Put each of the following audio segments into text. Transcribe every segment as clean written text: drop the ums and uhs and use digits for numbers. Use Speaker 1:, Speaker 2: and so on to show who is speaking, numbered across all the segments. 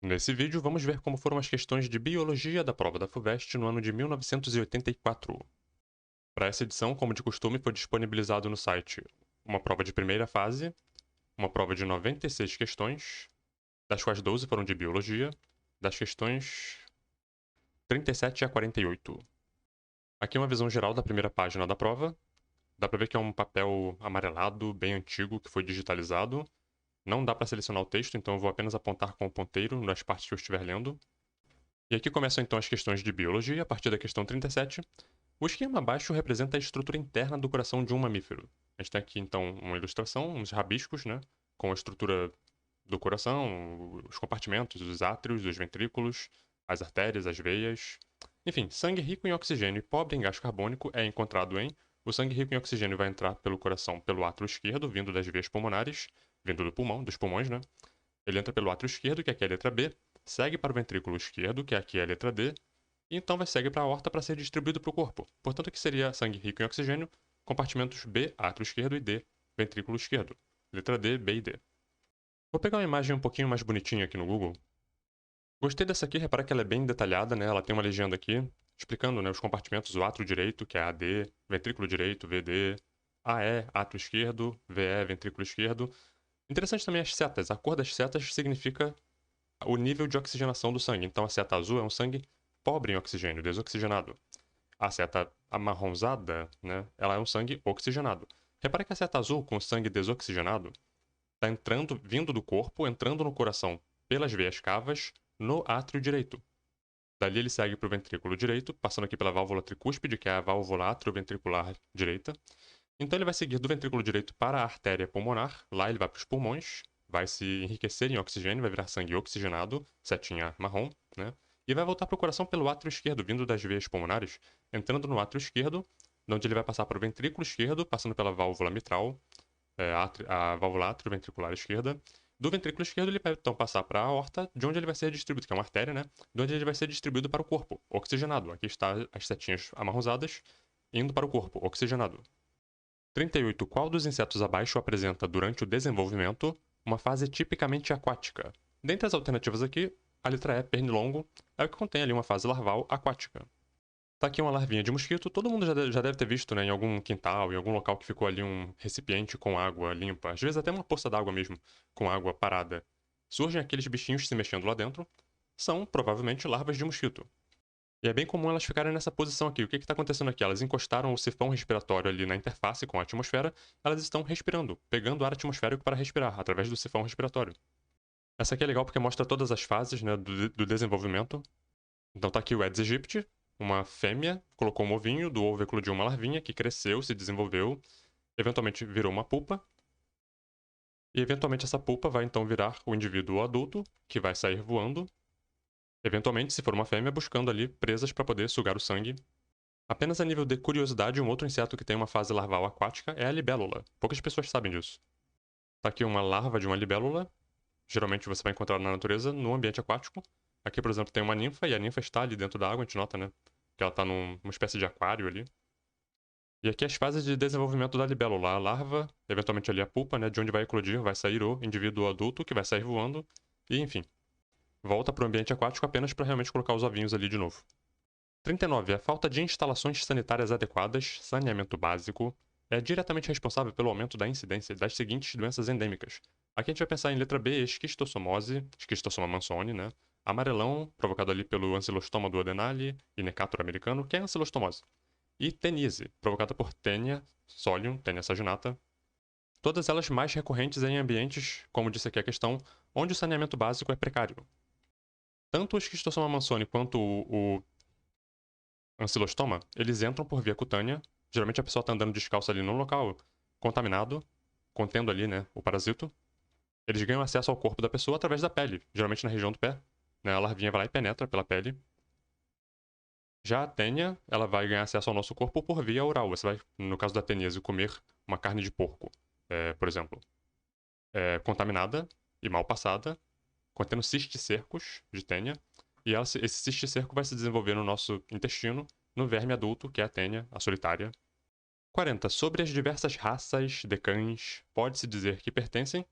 Speaker 1: Nesse vídeo, vamos ver como foram as questões de biologia da prova da FUVEST no ano de 1984. Para essa edição, como de costume, foi disponibilizado no site uma prova de primeira fase, uma prova de 96 questões, das quais 12 foram de biologia, das questões 37 a 48. Aqui é uma visão geral da primeira página da prova. Dá para ver que é um papel amarelado, bem antigo, que foi digitalizado. Não dá para selecionar o texto, então eu vou apenas apontar com o ponteiro nas partes que eu estiver lendo. E aqui começam então as questões de biologia, a partir da questão 37. O esquema abaixo representa a estrutura interna do coração de um mamífero. A gente tem aqui então uma ilustração, uns rabiscos, né, com a estrutura do coração, os compartimentos, os átrios, os ventrículos, as artérias, as veias. Enfim, sangue rico em oxigênio e pobre em gás carbônico é encontrado em... O sangue rico em oxigênio vai entrar pelo coração pelo átrio esquerdo, vindo das veias pulmonares, vindo do pulmão, dos pulmões, né? Ele entra pelo átrio esquerdo, que aqui é a letra B, segue para o ventrículo esquerdo, que aqui é a letra D, e então vai seguir para a aorta para ser distribuído para o corpo. Portanto, aqui seria sangue rico em oxigênio, compartimentos B, átrio esquerdo, e D, ventrículo esquerdo. Letra D, B e D. Vou pegar uma imagem um pouquinho mais bonitinha aqui no Google. Gostei dessa aqui, repara que ela é bem detalhada, né? Ela tem uma legenda aqui explicando, né, os compartimentos, o átrio direito, que é AD, ventrículo direito, VD, AE, átrio esquerdo, VE, ventrículo esquerdo. Interessante também as setas. A cor das setas significa o nível de oxigenação do sangue. Então a seta azul é um sangue pobre em oxigênio, desoxigenado. A seta amarronzada, né, ela é um sangue oxigenado. Repara que a seta azul com sangue desoxigenado está entrando, vindo do corpo, entrando no coração pelas veias cavas no átrio direito. Dali ele segue para o ventrículo direito, passando aqui pela válvula tricúspide, que é a válvula atrioventricular direita. Então ele vai seguir do ventrículo direito para a artéria pulmonar, lá ele vai para os pulmões, vai se enriquecer em oxigênio, vai virar sangue oxigenado, setinha marrom, né? E vai voltar para o coração pelo átrio esquerdo, vindo das veias pulmonares, entrando no átrio esquerdo, onde ele vai passar para o ventrículo esquerdo, passando pela válvula mitral, a válvula atrioventricular esquerda. Do ventrículo esquerdo ele vai então passar para a aorta, de onde ele vai ser distribuído, que é uma artéria, né? De onde ele vai ser distribuído para o corpo, oxigenado. Aqui está as setinhas amarronzadas, indo para o corpo, oxigenado. 38. Qual dos insetos abaixo apresenta, durante o desenvolvimento, uma fase tipicamente aquática? Dentre as alternativas aqui, a letra E, pernilongo, é o que contém ali uma fase larval aquática. Tá aqui uma larvinha de mosquito, todo mundo já deve ter visto, né, em algum quintal, em algum local que ficou ali um recipiente com água limpa, às vezes até uma poça d'água mesmo, com água parada. Surgem aqueles bichinhos se mexendo lá dentro, são provavelmente larvas de mosquito. E é bem comum elas ficarem nessa posição aqui. O que está acontecendo aqui? Elas encostaram o sifão respiratório ali na interface com a atmosfera, elas estão respirando, pegando ar atmosférico para respirar, através do sifão respiratório. Essa aqui é legal porque mostra todas as fases, né, do desenvolvimento. Então tá aqui o Aedes aegypti, uma fêmea colocou um ovinho, do ovo eclodiu uma larvinha que cresceu, se desenvolveu, eventualmente virou uma pupa. E eventualmente essa pupa vai então virar o indivíduo adulto, que vai sair voando. Eventualmente, se for uma fêmea, buscando ali presas para poder sugar o sangue. Apenas a nível de curiosidade, um outro inseto que tem uma fase larval aquática é a libélula. Poucas pessoas sabem disso. Tá aqui uma larva de uma libélula. Geralmente você vai encontrar na natureza, no ambiente aquático. Aqui, por exemplo, tem uma ninfa, e a ninfa está ali dentro da água, a gente nota, né? Que ela está numa espécie de aquário ali. E aqui as fases de desenvolvimento da libélula. A larva, eventualmente ali a pupa, né? De onde vai eclodir, vai sair o indivíduo adulto, que vai sair voando. E, enfim, volta para o ambiente aquático apenas para realmente colocar os ovinhos ali de novo. 39. A falta de instalações sanitárias adequadas, saneamento básico, é diretamente responsável pelo aumento da incidência das seguintes doenças endêmicas. Aqui a gente vai pensar em letra B, esquistossomose, esquistossoma mansoni, né? Amarelão, provocado ali pelo ancilostoma duodenale e Necator americano, que é a ancilostomose. E tenise, provocada por Taenia solium, Taenia saginata. Todas elas mais recorrentes em ambientes, como disse aqui a questão, onde o saneamento básico é precário. Tanto o esquistossoma mansoni quanto o ancilostoma, eles entram por via cutânea. Geralmente a pessoa está andando descalço ali num local contaminado, contendo ali, né, o parasito. Eles ganham acesso ao corpo da pessoa através da pele, geralmente na região do pé. Né, a larvinha vai lá e penetra pela pele. Já a tênia, ela vai ganhar acesso ao nosso corpo por via oral. Você vai, no caso da teníase, comer uma carne de porco, por exemplo, contaminada e mal passada, contendo cisticercos de tênia. E esse cisticerco vai se desenvolver no nosso intestino, no verme adulto, que é a tênia, a solitária. 40. Sobre as diversas raças de cães, pode-se dizer que pertencem...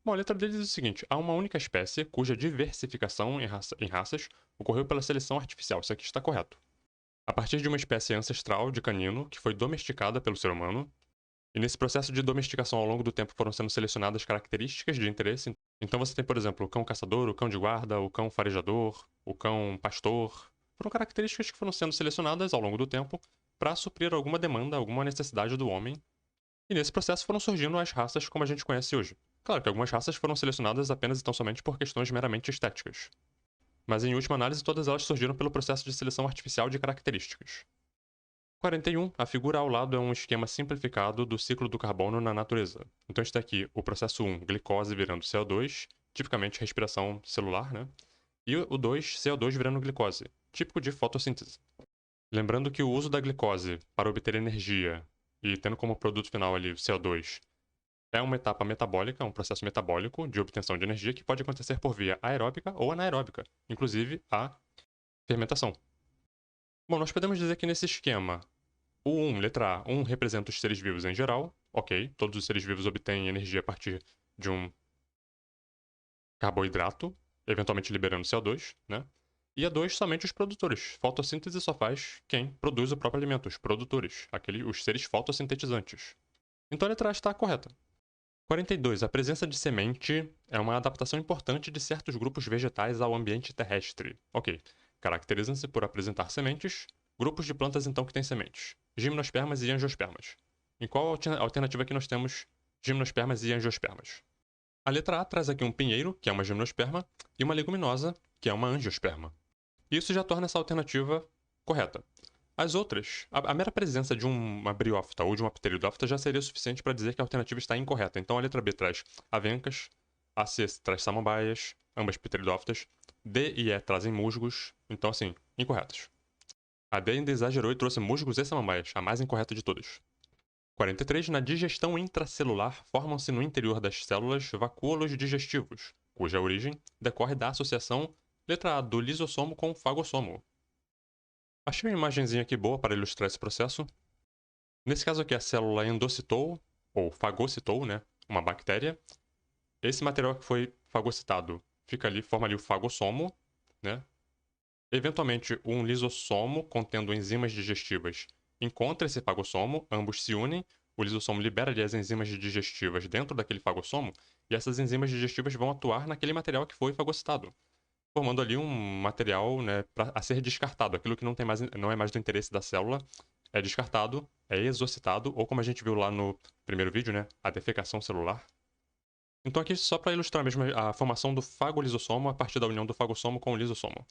Speaker 1: Bom, a letra D diz o seguinte: há uma única espécie cuja diversificação em raças ocorreu pela seleção artificial. Isso aqui está correto. A partir de uma espécie ancestral de canino que foi domesticada pelo ser humano, e nesse processo de domesticação ao longo do tempo foram sendo selecionadas características de interesse. Então você tem, por exemplo, o cão caçador, o cão de guarda, o cão farejador, o cão pastor. Foram características que foram sendo selecionadas ao longo do tempo para suprir alguma demanda, alguma necessidade do homem. E nesse processo foram surgindo as raças como a gente conhece hoje. Claro que algumas raças foram selecionadas apenas e tão somente por questões meramente estéticas. Mas em última análise, todas elas surgiram pelo processo de seleção artificial de características. 41. A figura ao lado é um esquema simplificado do ciclo do carbono na natureza. Então está aqui o processo 1, glicose virando CO2, tipicamente respiração celular, né? E o 2, CO2 virando glicose, típico de fotossíntese. Lembrando que o uso da glicose para obter energia e tendo como produto final ali o CO2 é uma etapa metabólica, um processo metabólico de obtenção de energia que pode acontecer por via aeróbica ou anaeróbica, inclusive a fermentação. Bom, nós podemos dizer que nesse esquema, o 1, letra A, 1 representa os seres vivos em geral, ok, todos os seres vivos obtêm energia a partir de um carboidrato, eventualmente liberando CO2, né? E a 2, somente os produtores. Fotossíntese só faz quem produz o próprio alimento, os produtores, os seres fotossintetizantes. Então a letra A está correta. 42. A presença de semente é uma adaptação importante de certos grupos vegetais ao ambiente terrestre. Ok. Caracterizam-se por apresentar sementes, grupos de plantas então que têm sementes. Gimnospermas e angiospermas. Em qual alternativa aqui nós temos gimnospermas e angiospermas? A letra A traz aqui um pinheiro, que é uma gimnosperma, e uma leguminosa, que é uma angiosperma. Isso já torna essa alternativa correta. As outras, a mera presença de uma briófita ou de uma pteridófita já seria suficiente para dizer que a alternativa está incorreta. Então a letra B traz avencas, a C traz samambaias, ambas pteridófitas, D e E trazem musgos, então assim, incorretas. A D ainda exagerou e trouxe musgos e samambaias, a mais incorreta de todas. 43. Na digestão intracelular, formam-se no interior das células vacúolos digestivos, cuja origem decorre da associação letra A do lisossomo com o fagossomo. Achei uma imagenzinha aqui boa para ilustrar esse processo. Nesse caso aqui, a célula endocitou, ou fagocitou, né, uma bactéria. Esse material que foi fagocitado fica ali, forma ali o fagossomo, né? Eventualmente, um lisossomo contendo enzimas digestivas encontra esse fagossomo, ambos se unem, o lisossomo libera ali as enzimas digestivas dentro daquele fagossomo, e essas enzimas digestivas vão atuar naquele material que foi fagocitado, formando ali um material, né, a ser descartado. Aquilo que não é mais do interesse da célula é descartado, é exocitado, ou como a gente viu lá no primeiro vídeo, né, a defecação celular. Então aqui só para ilustrar mesmo a formação do fagolisossomo a partir da união do fagossomo com o lisossomo.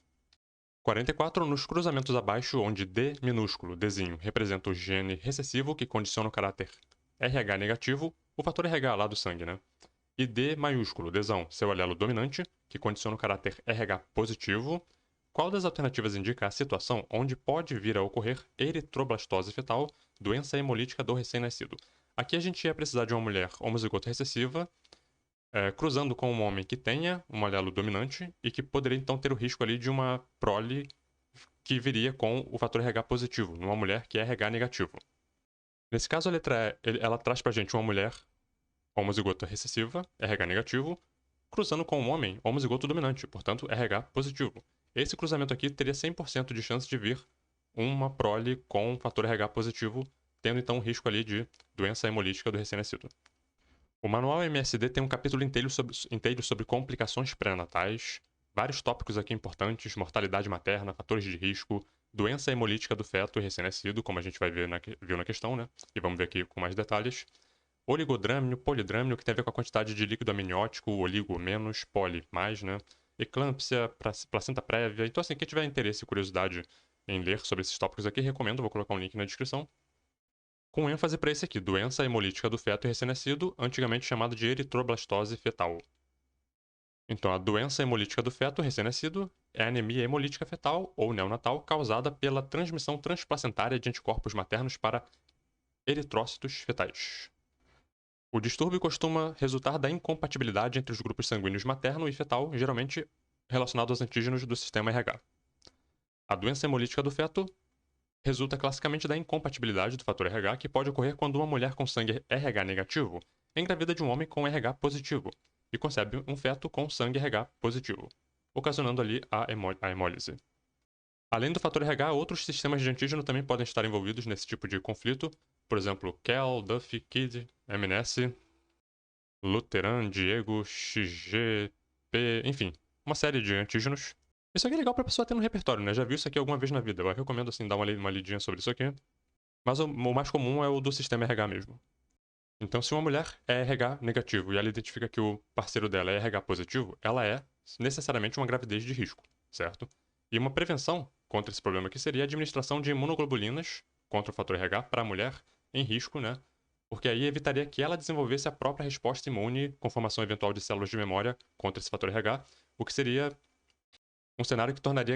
Speaker 1: 44. Nos cruzamentos abaixo, onde D minúsculo, Dzinho, representa o gene recessivo que condiciona o caráter RH negativo, o fator RH lá do sangue, né? E D maiúsculo, Dzão, seu alelo dominante, que condiciona o caráter RH positivo, qual das alternativas indica a situação onde pode vir a ocorrer eritroblastose fetal, doença hemolítica do recém-nascido? Aqui a gente ia precisar de uma mulher homozigoto recessiva, cruzando com um homem que tenha um alelo dominante e que poderia então ter o risco ali de uma prole que viria com o fator RH positivo, numa mulher que é RH negativo. Nesse caso, a letra E, ela traz pra gente uma mulher homozigota recessiva, RH negativo, cruzando com um homem homozigoto dominante, portanto, RH positivo. Esse cruzamento aqui teria 100% de chance de vir uma prole com fator RH positivo, tendo então um risco ali de doença hemolítica do recém-nascido. O manual MSD tem um capítulo inteiro sobre complicações pré-natais, vários tópicos aqui importantes, mortalidade materna, fatores de risco, doença hemolítica do feto recém-nascido, como a gente viu na questão, né? E vamos ver aqui com mais detalhes. Oligodrâmino, polidrâmino, que tem a ver com a quantidade de líquido amniótico, oligo menos, poli mais, né? Eclâmpsia, placenta prévia. Então, assim, quem tiver interesse e curiosidade em ler sobre esses tópicos aqui, recomendo, vou colocar um link na descrição. Com ênfase para esse aqui, doença hemolítica do feto recém-nascido, antigamente chamado de eritroblastose fetal. Então, a doença hemolítica do feto recém-nascido é a anemia hemolítica fetal ou neonatal causada pela transmissão transplacentária de anticorpos maternos para eritrócitos fetais. O distúrbio costuma resultar da incompatibilidade entre os grupos sanguíneos materno e fetal, geralmente relacionado aos antígenos do sistema RH. A doença hemolítica do feto resulta classicamente da incompatibilidade do fator RH, que pode ocorrer quando uma mulher com sangue RH negativo engravida de um homem com RH positivo. e concebe um feto com sangue RH positivo, ocasionando ali a hemólise. Além do fator RH, outros sistemas de antígeno também podem estar envolvidos nesse tipo de conflito, por exemplo, Cal, Duffy, Kidd, MNS, Luteran, Diego, XGP, enfim, uma série de antígenos. Isso aqui é legal pra pessoa ter no repertório, né? Já viu isso aqui alguma vez na vida. Eu recomendo, assim, dar uma lidinha sobre isso aqui. Mas o mais comum é o do sistema RH mesmo. Então, se uma mulher é RH negativo e ela identifica que o parceiro dela é RH positivo, ela é necessariamente uma gravidez de risco, certo? E uma prevenção contra esse problema aqui seria a administração de imunoglobulinas contra o fator RH para a mulher em risco, né? Porque aí evitaria que ela desenvolvesse a própria resposta imune com formação eventual de células de memória contra esse fator RH, o que seria um cenário que tornaria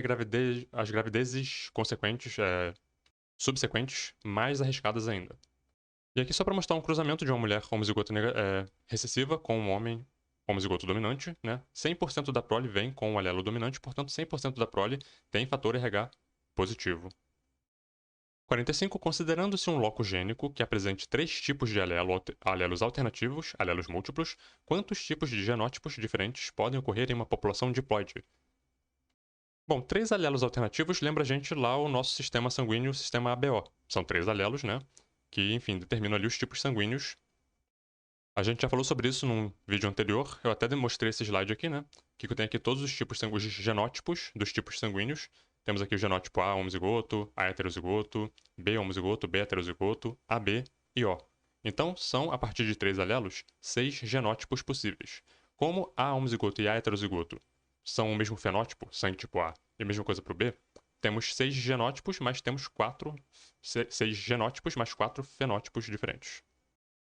Speaker 1: as gravidezes subsequentes mais arriscadas ainda. E aqui só para mostrar um cruzamento de uma mulher homozigoto recessiva com um homem homozigoto dominante, né? 100% da prole vem com o alelo dominante, portanto 100% da prole tem fator RH positivo. 45. Considerando-se um loco gênico que apresente 3 tipos de alelos alternativos, alelos múltiplos, quantos tipos de genótipos diferentes podem ocorrer em uma população diploide? Bom, 3 alelos alternativos lembra a gente lá o nosso sistema sanguíneo, o sistema ABO. São 3 alelos, né? Que, enfim, determinam ali os tipos sanguíneos. A gente já falou sobre isso num vídeo anterior, eu até demonstrei esse slide aqui, né? Que eu tenho aqui todos os tipos sanguíneos, os genótipos dos tipos sanguíneos. Temos aqui o genótipo A homozigoto, A heterozigoto, B homozigoto, B heterozigoto, AB e O. Então, são, a partir de 3 alelos, 6 genótipos possíveis. Como A homozigoto e A heterozigoto são o mesmo fenótipo, sangue tipo A, e a mesma coisa para o B, temos 6 genótipos, mas temos 6 genótipos mais 4 fenótipos diferentes.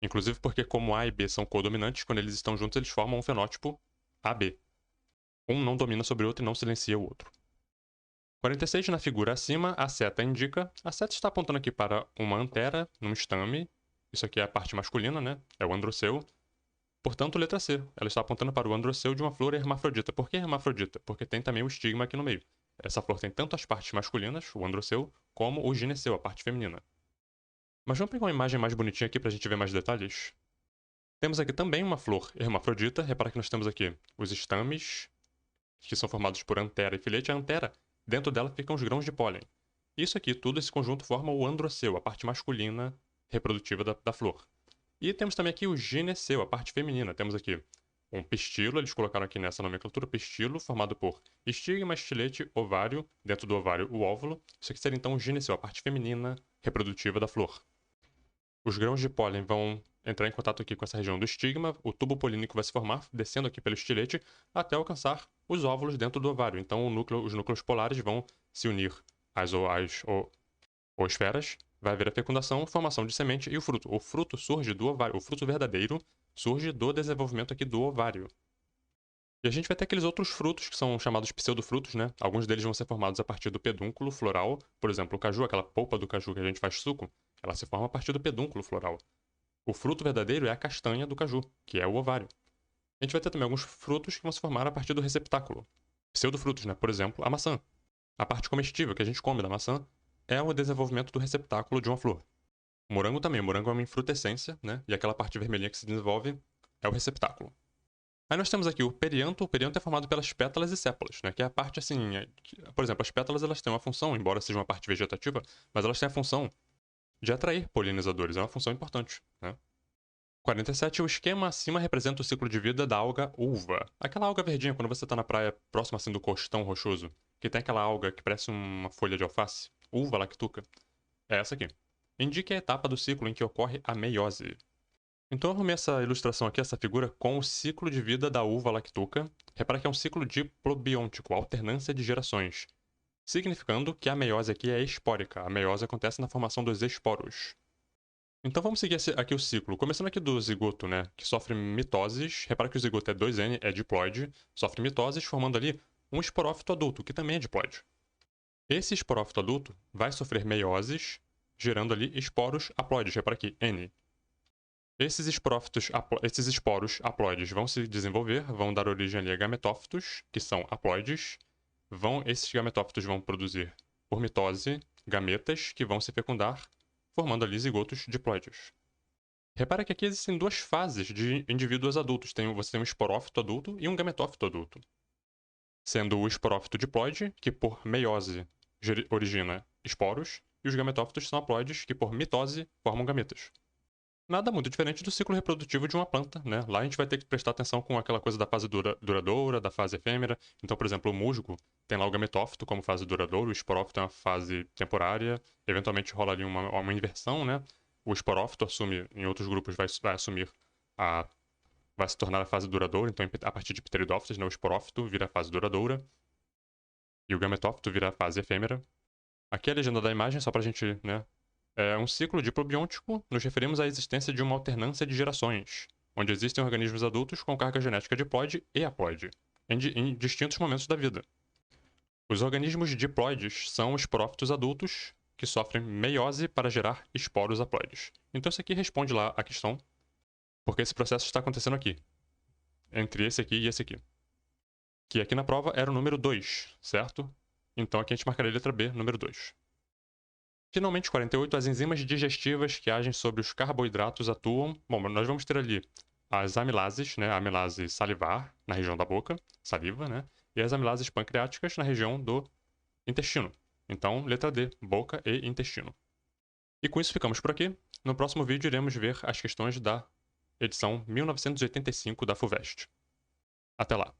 Speaker 1: Inclusive porque como A e B são codominantes, quando eles estão juntos eles formam um fenótipo AB. Um não domina sobre o outro e não silencia o outro. 46, na figura acima, a seta indica... A seta está apontando aqui para uma antera, num estame. Isso aqui é a parte masculina, né? É o androceu. Portanto, letra C. Ela está apontando para o androceu de uma flor hermafrodita. Por que hermafrodita? Porque tem também o estigma aqui no meio. Essa flor tem tanto as partes masculinas, o androceu, como o gineceu, a parte feminina. Mas vamos pegar uma imagem mais bonitinha aqui para a gente ver mais detalhes. Temos aqui também uma flor hermafrodita. Repara que nós temos aqui os estames, que são formados por antera e filete. A antera, dentro dela ficam os grãos de pólen. Isso aqui, tudo esse conjunto forma o androceu, a parte masculina reprodutiva da flor. E temos também aqui o gineceu, a parte feminina. Temos aqui um pistilo, eles colocaram aqui nessa nomenclatura pistilo, formado por estigma, estilete, ovário, dentro do ovário o óvulo. Isso aqui seria então o gineceu, a parte feminina reprodutiva da flor. Os grãos de pólen vão entrar em contato aqui com essa região do estigma, o tubo polínico vai se formar, descendo aqui pelo estilete, até alcançar os óvulos dentro do ovário. Então os núcleos polares vão se unir às oosferas, vai haver a fecundação, formação de semente e o fruto. O fruto surge do ovário, o fruto verdadeiro surge do desenvolvimento aqui do ovário. E a gente vai ter aqueles outros frutos que são chamados pseudofrutos, né? Alguns deles vão ser formados a partir do pedúnculo floral. Por exemplo, o caju, aquela polpa do caju que a gente faz suco, ela se forma a partir do pedúnculo floral. O fruto verdadeiro é a castanha do caju, que é o ovário. A gente vai ter também alguns frutos que vão se formar a partir do receptáculo. Pseudofrutos, né? Por exemplo, a maçã. A parte comestível que a gente come da maçã é o desenvolvimento do receptáculo de uma flor. O morango também. O morango é uma infrutescência, né? E aquela parte vermelhinha que se desenvolve é o receptáculo. Aí nós temos aqui o perianto. O perianto é formado pelas pétalas e sépalas, né? Que é a parte assim... Por exemplo, as pétalas elas têm uma função, embora seja uma parte vegetativa, mas elas têm a função de atrair polinizadores. É uma função importante, né? 47. O esquema acima representa o ciclo de vida da alga uva. Aquela alga verdinha quando você está na praia próxima assim do costão rochoso, que tem aquela alga que parece uma folha de alface. Uva lactuca. É essa aqui. Indique a etapa do ciclo em que ocorre a meiose. Então eu arrumei essa ilustração aqui, essa figura, com o ciclo de vida da uva lactuca. Repara que é um ciclo diplobiôntico, alternância de gerações, significando que a meiose aqui é espórica. A meiose acontece na formação dos esporos. Então vamos seguir aqui o ciclo. Começando aqui do zigoto, né, que sofre mitoses. Repara que o zigoto é 2N, é diploide. Sofre mitoses, formando ali um esporófito adulto, que também é diploide. Esse esporófito adulto vai sofrer meioses, gerando ali esporos haploides. Repara aqui, N. Esses esporos haploides vão se desenvolver, vão dar origem ali a gametófitos, que são haploides. Esses gametófitos vão produzir, por mitose, gametas que vão se fecundar, formando ali zigotos diploides. Repara que aqui existem duas fases de indivíduos adultos. Você tem um esporófito adulto e um gametófito adulto. Sendo o esporófito diploide, que por meiose origina esporos, e os gametófitos são haploides, que por mitose formam gametas. Nada muito diferente do ciclo reprodutivo de uma planta, né? Lá a gente vai ter que prestar atenção com aquela coisa da fase duradoura, da fase efêmera. Então, por exemplo, o musgo tem lá o gametófito como fase duradoura, o esporófito é uma fase temporária, eventualmente rola ali uma inversão, né? O esporófito assume, em outros grupos vai assumir vai se tornar a fase duradoura, então a partir de pteridófitos, né, o esporófito vira a fase duradoura e o gametófito vira a fase efêmera. Aqui é a legenda da imagem, só pra gente, né, é um ciclo diplobiôntico, nos referimos à existência de uma alternância de gerações, onde existem organismos adultos com carga genética diploide e haploide, em distintos momentos da vida. Os organismos diploides são os esporófitos adultos que sofrem meiose para gerar esporos haploides. Então isso aqui responde lá a questão, porque esse processo está acontecendo aqui, entre esse aqui e esse aqui. Que aqui na prova era o número 2, certo? Então aqui a gente marcaria a letra B, número 2. Finalmente, 48, as enzimas digestivas que agem sobre os carboidratos atuam... Bom, nós vamos ter ali as amilases, né? A amilase salivar, na região da boca, saliva, né? E as amilases pancreáticas na região do intestino. Então, letra D, boca e intestino. E com isso ficamos por aqui. No próximo vídeo iremos ver as questões da edição 1985 da FUVEST. Até lá!